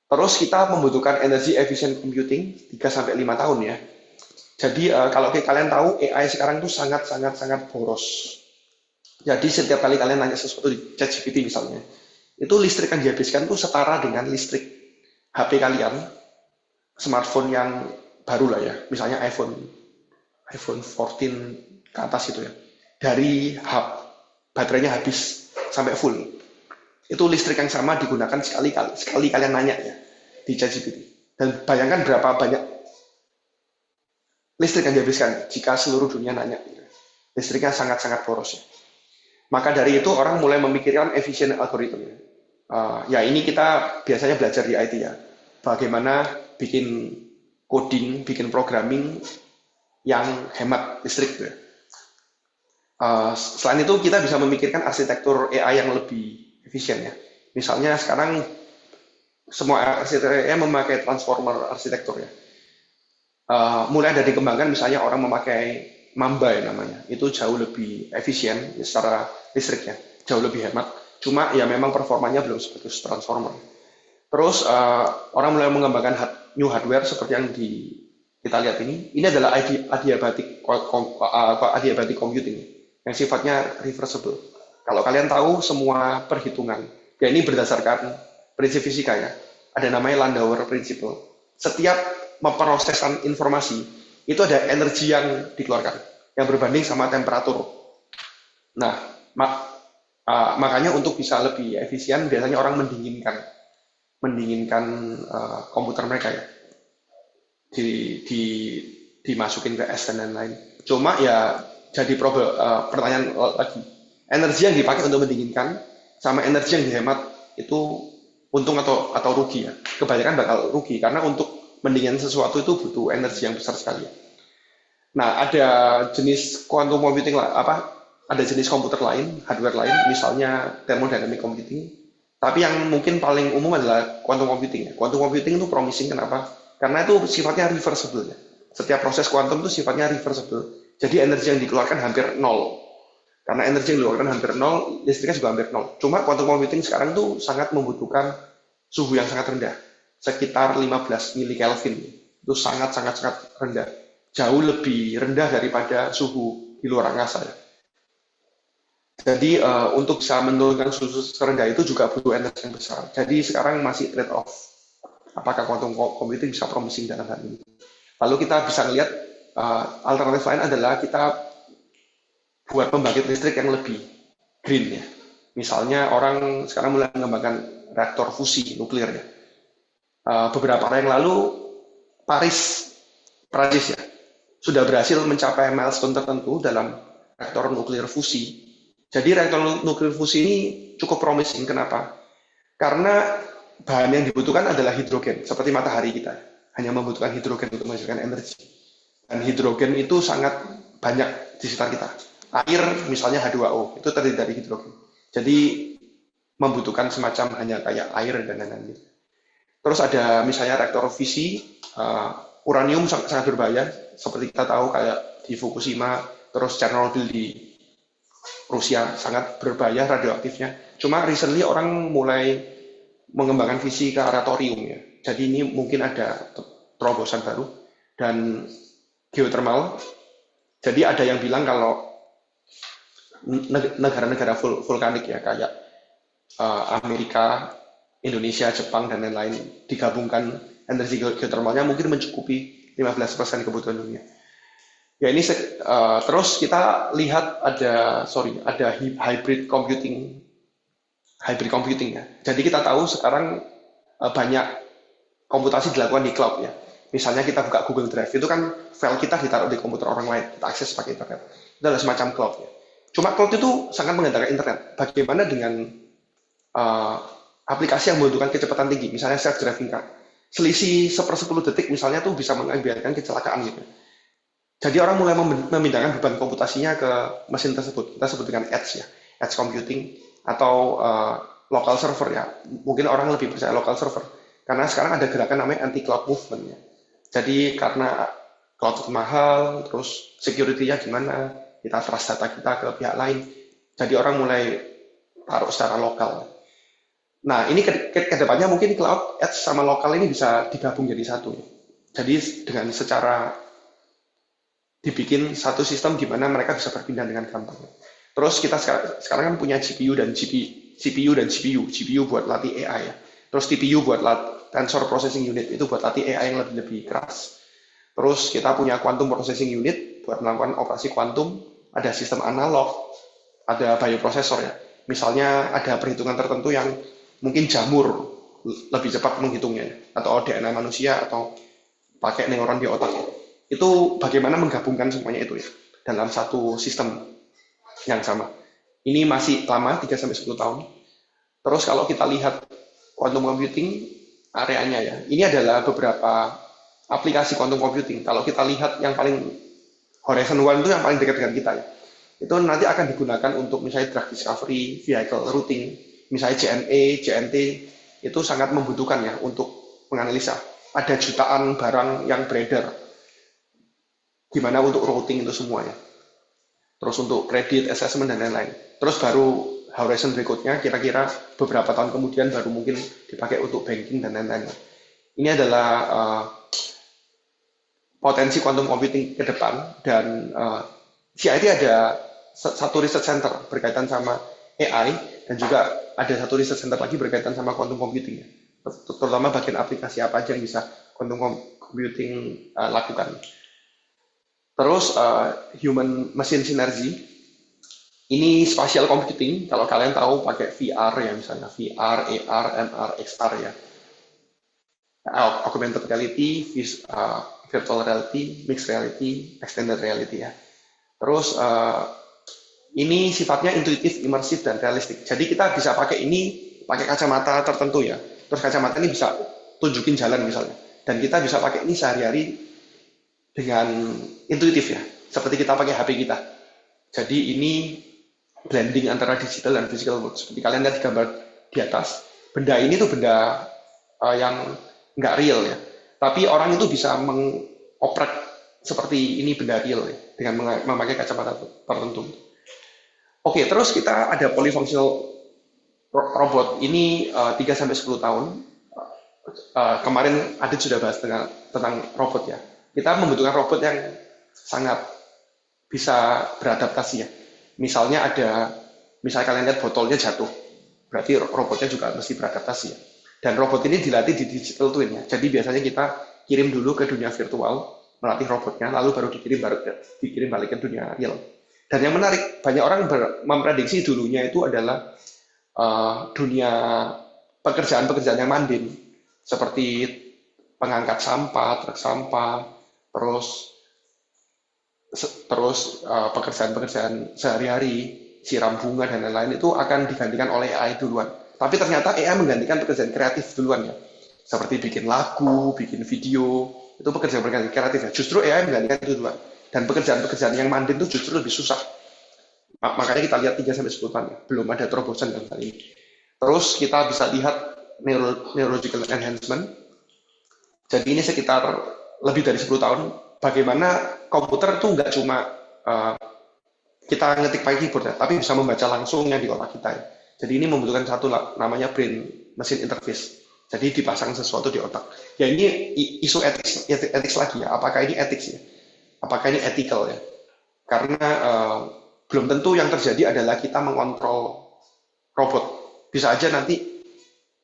Terus kita membutuhkan energy efficient computing 3-5 tahun ya. Jadi kalau kalian tahu AI sekarang itu sangat boros. Jadi setiap kali kalian nanya sesuatu di ChatGPT misalnya, itu listrik yang dihabiskan itu setara dengan listrik HP kalian, smartphone yang baru lah ya, misalnya iPhone 14 ke atas itu ya. Dari baterainya habis sampai full. Itu listrik yang sama digunakan sekali kalian nanya ya di ChatGPT. Dan bayangkan berapa banyak listrik yang dihabiskan jika seluruh dunia nanya. Listriknya sangat boros ya. Maka dari itu orang mulai memikirkan efficient algorithm. Ya ini kita biasanya belajar di IT ya. Bagaimana bikin coding, bikin programming yang hemat listrik ya. Selain itu kita bisa memikirkan arsitektur AI yang lebih efisien ya. Misalnya sekarang semua arsitektur AI memakai transformer arsitektur ya. Mulai dari dikembangkan misalnya orang memakai Mamba ya namanya, itu jauh lebih efisien ya, secara listriknya, jauh lebih hemat. Cuma ya memang performanya belum sebagus transformer. Terus orang mulai mengembangkan new hardware seperti yang kita lihat ini. Ini adalah adiabatic computing yang sifatnya reversible. Kalau kalian tahu semua perhitungan, ya ini berdasarkan prinsip fisika ya. Ada namanya Landauer Principle. Setiap memprosesan informasi, itu ada energi yang dikeluarkan, yang berbanding sama temperatur. Nah, makanya untuk bisa lebih efisien, biasanya orang mendinginkan komputer mereka ya. dimasukin ke es dan lain-lain. Cuma ya jadi pertanyaan lagi, energi yang dipakai untuk mendinginkan sama energi yang dihemat itu untung atau rugi ya. Kebanyakan bakal rugi karena untuk mendinginkan sesuatu itu butuh energi yang besar sekali ya. Nah, ada jenis quantum computing lah, ada jenis komputer lain, hardware lain, misalnya thermodynamic computing. Tapi yang mungkin paling umum adalah quantum computing. Quantum computing itu promising, kenapa? Karena itu sifatnya reversible ya. Setiap proses kuantum itu sifatnya reversible. Jadi energi yang dikeluarkan hampir nol. Karena energi yang dikeluarkan hampir nol, listriknya juga hampir nol. Cuma quantum computing sekarang tuh sangat membutuhkan suhu yang sangat rendah, sekitar 15 mili Kelvin. Itu sangat rendah. Jauh lebih rendah daripada suhu di luar angkasa ya. Jadi untuk bisa menurunkan suhu serendah itu juga butuh energi yang besar. Jadi sekarang masih trade off. Apakah quantum computing bisa promising dalam hal ini? Lalu kita bisa lihat alternatif lain adalah kita buat pembangkit listrik yang lebih green ya. Misalnya orang sekarang mulai mengembangkan reaktor fusi nuklir ya. Beberapa hari yang lalu Prancis ya sudah berhasil mencapai milestone tertentu dalam reaktor nuklir fusi. Jadi reaktor nuklir fusi ini cukup promising. Kenapa? Karena bahan yang dibutuhkan adalah hidrogen, seperti matahari kita. Hanya membutuhkan hidrogen untuk menghasilkan energi. Dan hidrogen itu sangat banyak di sekitar kita. Air, misalnya H2O, itu terdiri dari hidrogen. Jadi membutuhkan semacam hanya kayak air dan lain-lain. Terus ada misalnya reaktor fisi, uranium sangat berbahaya, seperti kita tahu kayak di Fukushima, terus Chernobyl di Rusia sangat berbahaya radioaktifnya. Cuma recently orang mulai mengembangkan visi ke arah thorium ya. Jadi ini mungkin ada terobosan baru dan geothermal. Jadi ada yang bilang kalau negara-negara vulkanik ya kayak Amerika, Indonesia, Jepang dan lain-lain digabungkan energi geothermalnya mungkin mencukupi 15% kebutuhan dunia. Ya ini terus kita lihat ada hybrid computing ya. Jadi kita tahu sekarang banyak komputasi dilakukan di cloud ya. Misalnya kita buka Google Drive itu kan file kita ditaruh di komputer orang lain, kita akses pakai internet. Itu adalah semacam cloud ya. Cuma cloud itu sangat mengandalkan internet. Bagaimana dengan aplikasi yang membutuhkan kecepatan tinggi, misalnya self driving car. Selisih 1/10 detik misalnya tuh bisa mengakibatkan kecelakaan gitu. Jadi orang mulai memindahkan beban komputasinya ke mesin tersebut. Kita sebut dengan edge ya, edge computing atau local server ya. Mungkin orang lebih percaya local server karena sekarang ada gerakan namanya anti cloud movement ya. Jadi karena cloud itu mahal, terus security-nya gimana, kita trust data kita ke pihak lain. Jadi orang mulai taruh secara lokal. Nah ini ke depannya mungkin cloud, edge sama lokal ini bisa digabung jadi satu. Jadi dengan secara dibikin satu sistem di mana mereka bisa berpindah dengan gampang. Terus kita sekarang kan punya GPU dan GPU buat latih AI ya. Terus TPU buat Tensor Processing Unit itu buat latih AI yang lebih keras. Terus kita punya Quantum Processing Unit buat melakukan operasi kuantum, ada sistem analog, ada bioprosesor ya. Misalnya ada perhitungan tertentu yang mungkin jamur lebih cepat menghitungnya, atau DNA manusia, atau pakai neuron di otak. Itu bagaimana menggabungkan semuanya itu ya dalam satu sistem yang sama. Ini masih lama, 3-10 tahun. Terus kalau kita lihat quantum computing areanya ya, ini adalah beberapa aplikasi quantum computing. Kalau kita lihat yang paling Horizon One itu yang paling dekat dengan kita ya. Itu nanti akan digunakan untuk misalnya drug discovery, vehicle routing, misalnya JNE, JNT, itu sangat membutuhkan ya untuk menganalisa. Ada jutaan barang yang beredar. Gimana untuk routing itu semuanya. Terus untuk kredit, assessment, dan lain-lain. Terus baru horizon berikutnya, kira-kira beberapa tahun kemudian baru mungkin dipakai untuk banking dan lain-lain. Ini adalah potensi quantum computing ke depan, dan CIT ada satu research center berkaitan sama AI, dan juga ada satu research center lagi berkaitan sama quantum computing. Terutama bagian aplikasi apa aja yang bisa quantum computing lakukan. Terus human machine synergy, ini spatial computing, kalau kalian tahu pakai VR ya, misalnya VR, AR, MR, XR ya. Augmented reality, virtual reality, mixed reality, extended reality ya. Terus ini sifatnya intuitif, imersif, dan realistik. Jadi kita bisa pakai ini pakai kacamata tertentu ya. Terus kacamata ini bisa tunjukin jalan misalnya. Dan kita bisa pakai ini sehari-hari dengan intuitif ya. Seperti kita pakai HP kita. Jadi ini blending antara digital dan physical world. Seperti kalian lihat di gambar di atas. Benda ini tuh benda yang nggak real ya. Tapi orang itu bisa mengoprek seperti ini benda real ya, dengan memakai kacamata tertentu. Oke, terus kita ada polyfunctional robot. Ini 3-10 tahun. Kemarin Adit sudah bahas tentang robot ya. Kita membutuhkan robot yang sangat bisa beradaptasi ya. Misalnya misalnya kalian lihat botolnya jatuh, berarti robotnya juga mesti beradaptasi ya. Dan robot ini dilatih di digital twin ya. Jadi biasanya kita kirim dulu ke dunia virtual, melatih robotnya, lalu baru dikirim balik ke dunia real. Dan yang menarik, banyak orang memprediksi dulunya itu adalah dunia pekerjaan-pekerjaan yang mandin, seperti pengangkat sampah, truk sampah, terus pekerjaan-pekerjaan sehari-hari, siram bunga dan lain-lain itu akan digantikan oleh AI duluan. Tapi ternyata AI menggantikan pekerjaan kreatif duluan ya, seperti bikin lagu, bikin video, itu pekerjaan-pekerjaan kreatif ya. Justru AI menggantikan itu duluan. Dan pekerjaan-pekerjaan yang mandin itu justru lebih susah. Makanya kita lihat 3-10 tahun ya, belum ada terobosan dalam hal ini. Terus kita bisa lihat neurological enhancement. Jadi ini sekitar lebih dari 10 tahun, bagaimana komputer itu nggak cuma kita ngetik pakai keyboard ya, tapi bisa membaca langsung yang di otak kita ya. Jadi ini membutuhkan satu namanya brain machine interface. Jadi dipasang sesuatu di otak. Ya ini isu etik lagi ya. Apakah ini etik ya? Apakah ini ethical ya? Karena belum tentu yang terjadi adalah kita mengontrol robot. Bisa aja nanti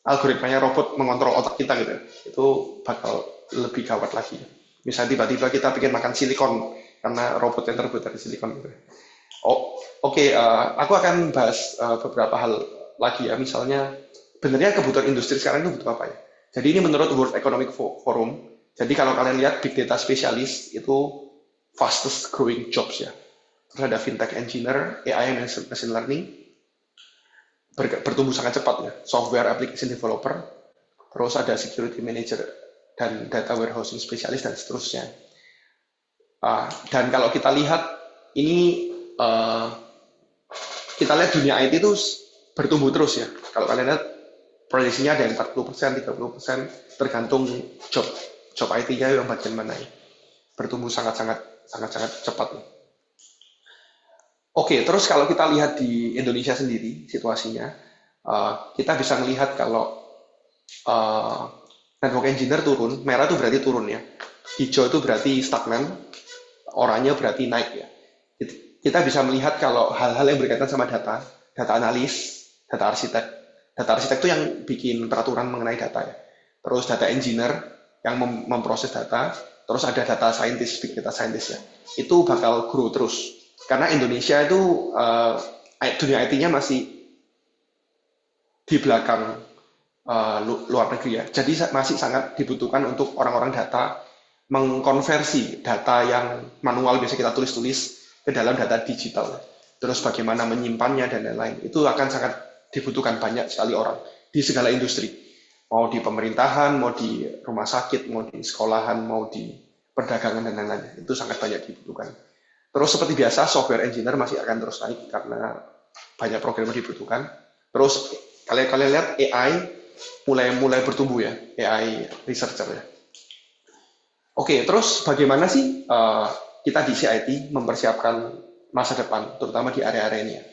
algoritmanya robot mengontrol otak kita gitu. Itu bakal lebih gawat lagi. Misalnya tiba-tiba kita pengen makan silikon karena robot yang terbuat dari silikon gitu. Oke, aku akan bahas beberapa hal lagi ya. Misalnya, sebenarnya kebutuhan industri sekarang itu butuh apa ya? Jadi ini menurut World Economic Forum. Jadi kalau kalian lihat big data specialist itu fastest growing jobs ya. Terus ada fintech engineer, AI and machine learning, bertumbuh sangat cepat ya. Software application developer, terus ada security manager dan data warehousing specialist dan seterusnya. Dan kalau kita lihat ini kita lihat dunia IT itu bertumbuh terus ya. Kalau kalian lihat prediksinya ada yang 40%, 30%, tergantung job IT-nya yang bagian mana ya. Bertumbuh sangat cepat. Oke, terus kalau kita lihat di Indonesia sendiri situasinya, kita bisa melihat kalau network engineer turun, merah itu berarti turun ya, hijau itu berarti stagnan, oranye berarti naik ya. Kita bisa melihat kalau hal-hal yang berkaitan sama data analis, data arsitek. Data arsitek itu yang bikin peraturan mengenai data ya. Terus data engineer yang memproses data, terus ada data scientist, big data scientist ya. Itu bakal grow terus. Karena Indonesia itu dunia IT-nya masih di belakang luar negeri ya. Jadi masih sangat dibutuhkan untuk orang-orang data mengkonversi data yang manual biasa kita tulis-tulis ke dalam data digital. Terus bagaimana menyimpannya dan lain-lain. Itu akan sangat dibutuhkan banyak sekali orang di segala industri. Mau di pemerintahan, mau di rumah sakit, mau di sekolahan, mau di perdagangan dan lain-lain. Itu sangat banyak dibutuhkan. Terus seperti biasa, software engineer masih akan terus naik karena banyak programmer dibutuhkan. Terus kalian lihat AI mulai bertumbuh ya, AI researcher ya. Oke, terus bagaimana sih kita di CIT mempersiapkan masa depan, terutama di area-area ini ya,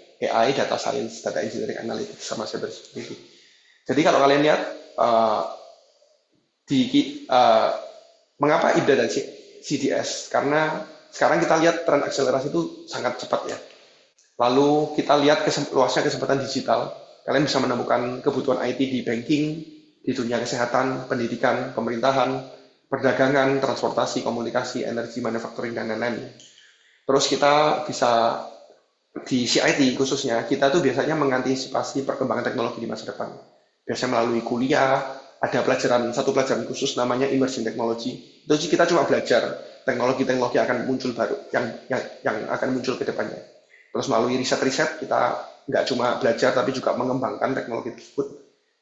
AI, data science, data engineering, analytics, sama cybersecurity. Jadi kalau kalian lihat mengapa IBDA dan CDS? Karena sekarang kita lihat tren akselerasi itu sangat cepat ya. Lalu kita lihat luasnya kesempatan digital. Kalian bisa menemukan kebutuhan IT di banking, di dunia kesehatan, pendidikan, pemerintahan, perdagangan, transportasi, komunikasi, energi, manufacturing, dan lain-lain. Terus kita bisa di CIT khususnya, kita tuh biasanya mengantisipasi perkembangan teknologi di masa depan. Biasanya melalui kuliah, ada satu pelajaran khusus namanya Emerging Technology. Itu kita cuma belajar teknologi-teknologi akan muncul baru, yang akan muncul ke depannya. Terus melalui riset-riset kita nggak cuma belajar tapi juga mengembangkan teknologi tersebut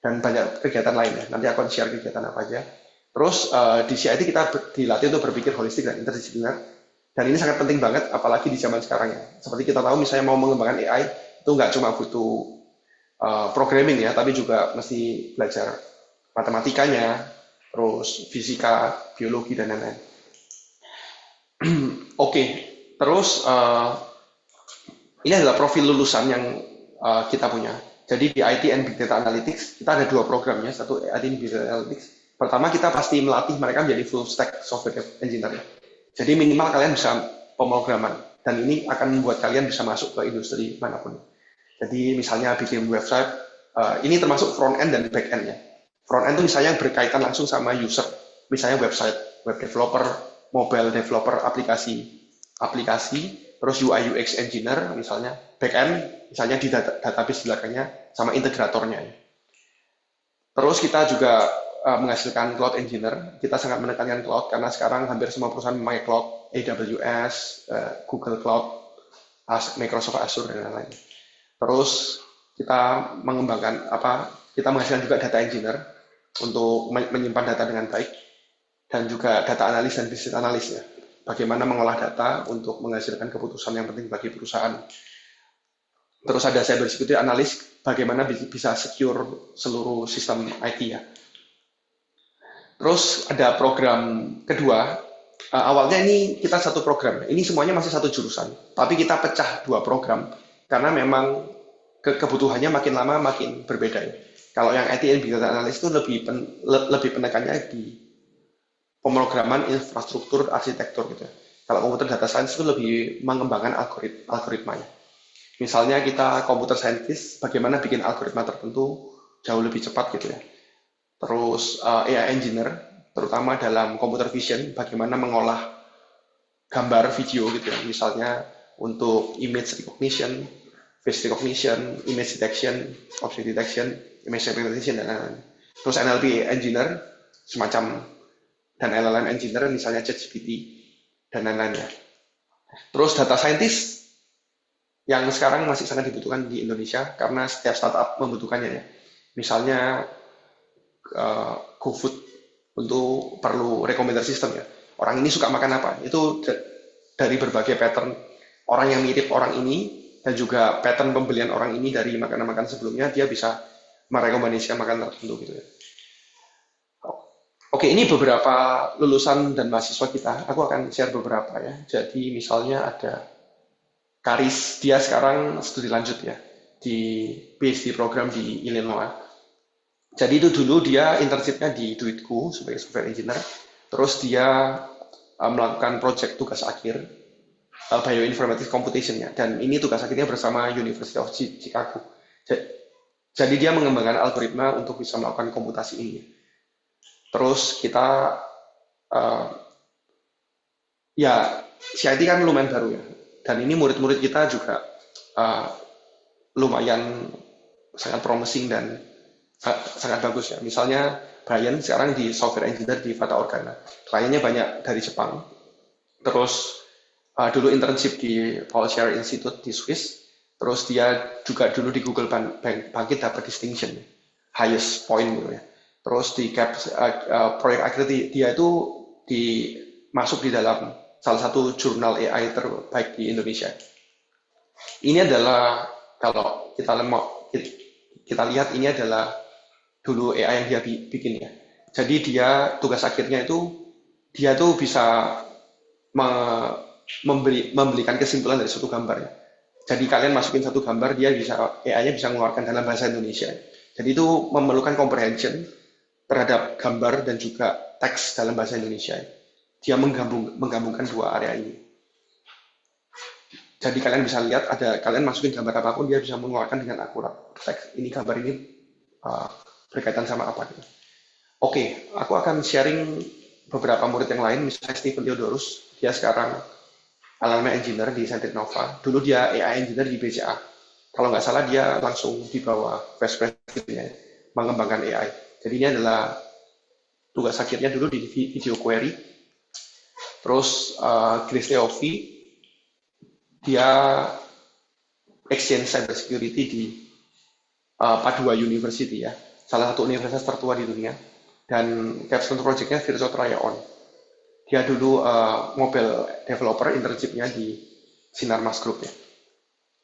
dan banyak kegiatan lainnya. Nanti aku akan share kegiatan apa aja. Terus di CIT kita dilatih untuk berpikir holistik dan interdisipliner. Dan ini sangat penting banget, apalagi di zaman sekarang ya. Seperti kita tahu, misalnya mau mengembangkan AI, itu nggak cuma butuh programming ya, tapi juga mesti belajar matematikanya, terus fisika, biologi, dan lain-lain. Oke, terus ini adalah profil lulusan yang kita punya. Jadi di IT and Big Data Analytics, kita ada 2 programnya, satu IT and Big Data Analytics. Pertama, kita pasti melatih mereka menjadi full stack software engineer. Jadi minimal kalian bisa pemrograman, dan ini akan membuat kalian bisa masuk ke industri manapun. Jadi misalnya bikin website, ini termasuk front end dan back end-nya. Front end itu misalnya berkaitan langsung sama user, misalnya website, web developer, mobile developer, aplikasi, terus UI UX engineer misalnya, back end misalnya di database belakangnya sama integratornya. Terus kita juga menghasilkan cloud engineer. Kita sangat menekankan cloud karena sekarang hampir semua perusahaan memakai cloud, AWS, Google Cloud, Microsoft Azure dan lain-lain. Terus kita mengembangkan kita menghasilkan juga data engineer untuk menyimpan data dengan baik, dan juga data analis dan business analis ya. Bagaimana mengolah data untuk menghasilkan keputusan yang penting bagi perusahaan. Terus ada cyber security analis, bagaimana bisa secure seluruh sistem IT ya. Terus ada program kedua, awalnya ini kita satu program, ini semuanya masih satu jurusan, tapi kita pecah 2 program, karena memang kebutuhannya makin lama makin berbeda ya. Kalau yang IT and Big Data Analyst itu lebih penekannya di pemrograman infrastruktur arsitektur gitu. Kalau komputer data science itu lebih mengembangkan algoritmanya. Misalnya kita computer scientist, bagaimana bikin algoritma tertentu jauh lebih cepat gitu ya. Terus AI engineer, terutama dalam computer vision, bagaimana mengolah gambar, video gitu ya. Misalnya untuk image recognition, face recognition, image detection, object detection, image representation, dan lain-lain. Terus NLP engineer, semacam, dan LLM engineer, misalnya ChatGPT, dan lain-lain ya. Terus data scientist, yang sekarang masih sangat dibutuhkan di Indonesia, karena setiap startup membutuhkannya ya. Misalnya, GoFood untuk perlu recommender system ya. Orang ini suka makan apa? Itu dari berbagai pattern orang yang mirip orang ini, dan juga pattern pembelian orang ini dari makanan-makanan sebelumnya, dia bisa merekomendasikan makanan tertentu gitu ya. Oke, ini beberapa lulusan dan mahasiswa kita. Aku akan share beberapa ya. Jadi misalnya ada Karis, dia sekarang studi lanjut ya di PhD program di Illinois. Jadi itu dulu dia internship-nya di Duitku sebagai software engineer. Terus dia melakukan project tugas akhir bioinformatics computation-nya. Dan ini tugas akhirnya bersama University of Chicago. Jadi dia mengembangkan algoritma untuk bisa melakukan komputasi ini. Terus kita ya CIT kan lumayan baru ya. Dan ini murid-murid kita juga lumayan sangat promising dan sangat bagus ya. Misalnya Brian sekarang di software engineer di Fata Organa. Kliennya banyak dari Jepang. Terus dulu internship di Paul Scherrer Institute di Swiss. Terus dia juga dulu di Google Bangkit dapat distinction, highest point gitu ya. Terus di proyek akhir dia itu masuk di dalam salah satu jurnal AI terbaik di Indonesia. Ini adalah, kalau kita lihat, ini adalah dulu AI yang dia bikin ya. Jadi dia tugas akhirnya itu dia tuh bisa memberikan kesimpulan dari suatu gambar ya. Jadi kalian masukin satu gambar, AI-nya bisa mengeluarkan dalam bahasa Indonesia. Jadi itu memerlukan comprehension terhadap gambar dan juga teks dalam bahasa Indonesia. Dia menggabungkan 2 area ini. Jadi kalian bisa lihat, kalian masukin gambar apapun, dia bisa mengeluarkan dengan akurat teks. Ini gambar ini berkaitan sama apa gitu. Oke, aku akan sharing beberapa murid yang lain, misalnya Stephen Theodorus, dia sekarang LLM engineer di Scientific Nova. Dulu dia AI engineer di BCA. Kalau nggak salah dia langsung di bawah vice president mengembangkan AI. Jadi ini adalah tugas akhirnya dulu di video query. Terus Grace Teofi, dia exchange cyber security di Padua University ya, salah satu universitas tertua di dunia. Dan capstone projectnya Virtual Try On. Dia dulu mobile developer internship-nya di Sinarmas Group ya.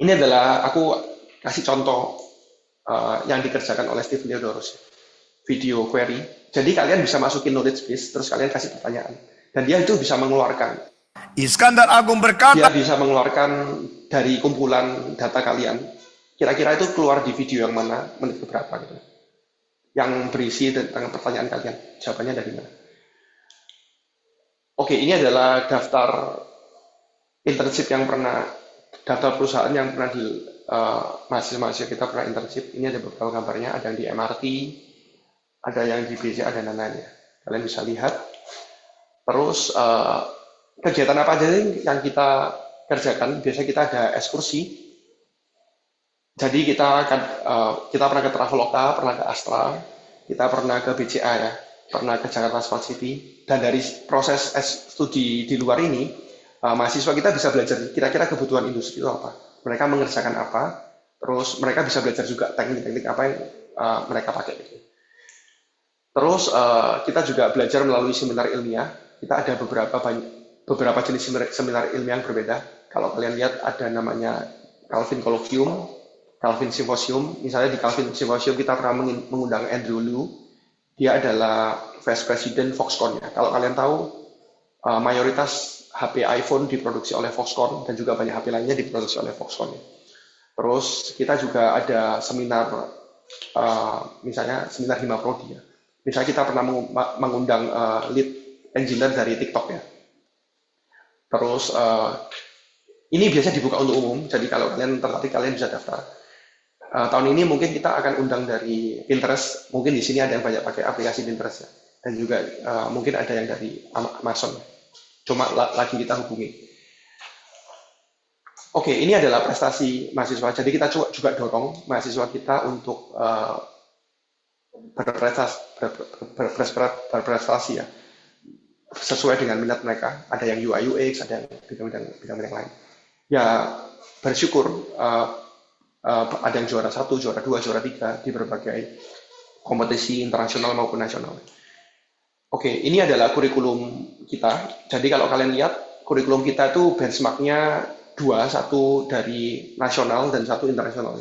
Ini adalah aku kasih contoh yang dikerjakan oleh Steve Theodorus, video query. Jadi kalian bisa masukin knowledge base, terus kalian kasih pertanyaan. Dan dia itu bisa mengeluarkan. Iskandar Agung berkata, Dia bisa mengeluarkan dari kumpulan data kalian. Kira-kira itu keluar di video yang mana, menit keberapa gitu. Yang berisi tentang pertanyaan kalian. Jawabannya dari mana. Oke, ini adalah daftar internship yang pernah, daftar perusahaan yang pernah di mahasiswa-mahasiswa kita pernah internship. Ini ada beberapa gambarnya, ada yang di MRT, ada yang di BCA, dan lain-lain ya. Kalian bisa lihat. Terus kegiatan apa aja yang kita kerjakan? Biasanya kita ada ekskursi. Jadi kita pernah ke Traveloka, pernah ke Astra, kita pernah ke BCA ya, pernah ke Jakarta Smart City. Dan dari proses studi di luar ini, mahasiswa kita bisa belajar kira-kira kebutuhan industri itu apa, mereka mengerjakan apa, terus mereka bisa belajar juga teknik-teknik apa yang mereka pakai. Terus kita juga belajar melalui seminar ilmiah. Kita ada beberapa jenis seminar ilmiah yang berbeda. Kalau kalian lihat ada namanya Calvin Colloquium, Calvin Symposium. Misalnya di Calvin Symposium kita pernah mengundang Andrew Liu. Dia adalah Vice President Foxconn ya. Kalau kalian tahu, mayoritas HP iPhone diproduksi oleh Foxconn dan juga banyak HP lainnya diproduksi oleh Foxconn. Terus kita juga ada seminar, misalnya seminar Himaprodi ya. Misalnya kita pernah mengundang lead engineer dari TikTok ya. Terus ini biasa dibuka untuk umum, jadi kalau kalian tertarik kalian bisa daftar. Tahun ini mungkin kita akan undang dari Pinterest, mungkin di sini ada yang banyak pakai aplikasi Pinterest ya. Dan juga mungkin ada yang dari Amazon. Cuma lagi kita hubungi. Oke, ini adalah prestasi mahasiswa. Jadi kita juga dorong mahasiswa kita untuk berprestasi ya, sesuai dengan minat mereka. Ada yang UI UX, ada yang bidang yang lain. Ya bersyukur ada yang juara 1, juara 2, juara 3 di berbagai kompetisi internasional maupun nasional. Oke, ini adalah kurikulum kita. Jadi kalau kalian lihat, kurikulum kita itu benchmarknya 2, satu dari nasional dan satu internasional.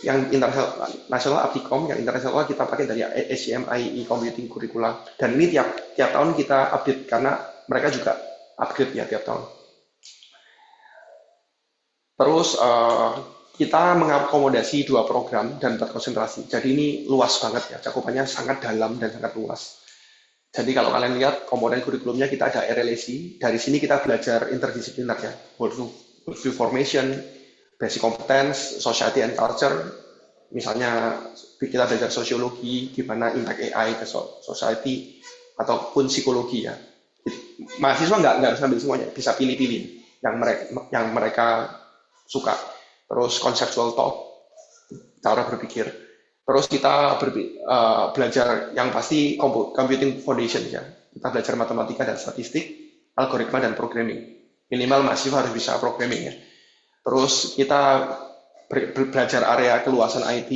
Yang internasional Apticom, yang internasional kita pakai dari ACM IE Computing Curricula. Dan ini tiap tahun kita update karena mereka juga upgrade ya tiap tahun. Terus kita mengakomodasi 2 program dan 4 konsentrasi. Jadi ini luas banget ya, cakupannya sangat dalam dan sangat luas. Jadi kalau kalian lihat komponen kurikulumnya kita ada RLAC. Dari sini kita belajar interdisipliner ya, worldview formation, basic competence, society and culture. Misalnya kita belajar sosiologi, gimana impact AI ke society, ataupun psikologi ya. Mahasiswa nggak harus ambil semuanya, bisa pilih-pilih yang mereka suka. Terus conceptual thought, cara berpikir. Terus kita belajar yang pasti computing foundation ya. Kita belajar matematika dan statistik, algoritma dan programming. Minimal mahasiswa harus bisa programming ya. Terus kita belajar area keluasan IT,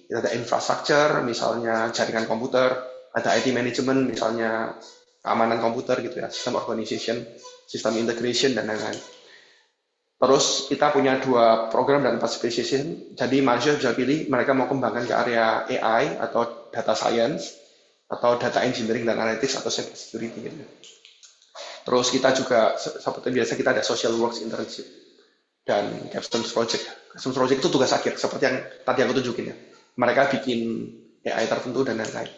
kita ada infrastructure, misalnya jaringan komputer, ada IT management, misalnya keamanan komputer gitu ya, sistem organization, sistem integration dan lain-lain. Terus kita punya 2 program dan 4 specialization. Jadi mahasiswa bisa pilih mereka mau kembangkan ke area AI atau data science atau data engineering dan analytics atau cyber security gitu. Terus kita juga seperti biasa kita ada social works internship dan capstone project. Capstone project itu tugas akhir seperti yang tadi aku tunjukin ya. Mereka bikin AI tertentu dan lain-lain.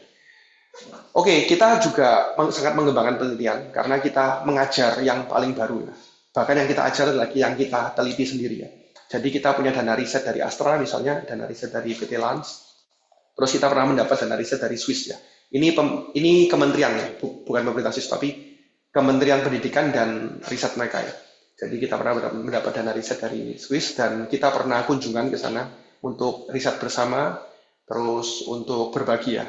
Oke, kita juga sangat mengembangkan penelitian karena kita mengajar yang paling baru ya. Bahkan yang kita ajar lagi yang kita teliti sendiri ya. Jadi kita punya dana riset dari Astra misalnya, dana riset dari PT Lans. Terus kita pernah mendapat dana riset dari Swiss ya. Ini kementerian ya, bukan pemerintah Swiss tapi Kementerian Pendidikan dan Riset mereka ya. Jadi kita pernah mendapat dana riset dari Swiss dan kita pernah kunjungan ke sana untuk riset bersama, terus untuk berbagi ya.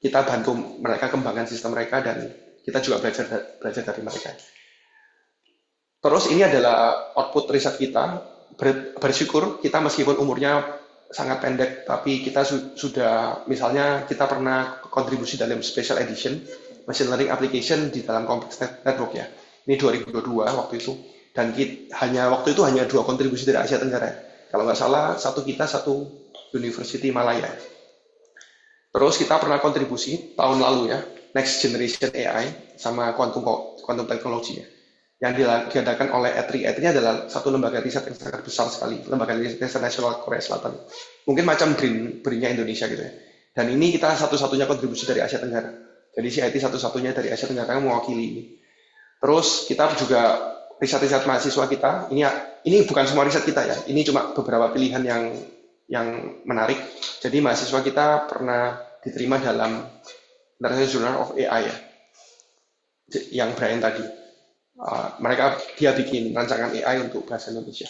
kita bantu mereka kembangkan sistem mereka dan kita juga belajar dari mereka. Terus ini adalah output riset kita. Bersyukur kita meskipun umurnya sangat pendek, tapi kita sudah, misalnya kita pernah kontribusi dalam special edition machine learning application di dalam complex network ya. Ini 2022 waktu itu. Dan waktu itu hanya 2 kontribusi dari Asia Tenggara. Kalau nggak salah, satu kita, satu University Malaya. Terus kita pernah kontribusi tahun lalu ya, Next Generation AI sama Quantum Technology ya, yang diadakan oleh ETRI. ETRI adalah satu lembaga riset yang sangat besar sekali, lembaga riset nasional Korea Selatan. Mungkin macam BRIN-nya Indonesia gitu ya. Dan ini kita satu-satunya kontribusi dari Asia Tenggara. Jadi CIT satu-satunya dari Asia Tenggara yang mewakili ini. Terus kita juga riset-riset mahasiswa kita, ini bukan semua riset kita ya, ini cuma beberapa pilihan yang menarik. Jadi mahasiswa kita pernah diterima dalam International Journal of AI ya, yang Brian tadi. Dia bikin rancangan AI untuk bahasa Indonesia.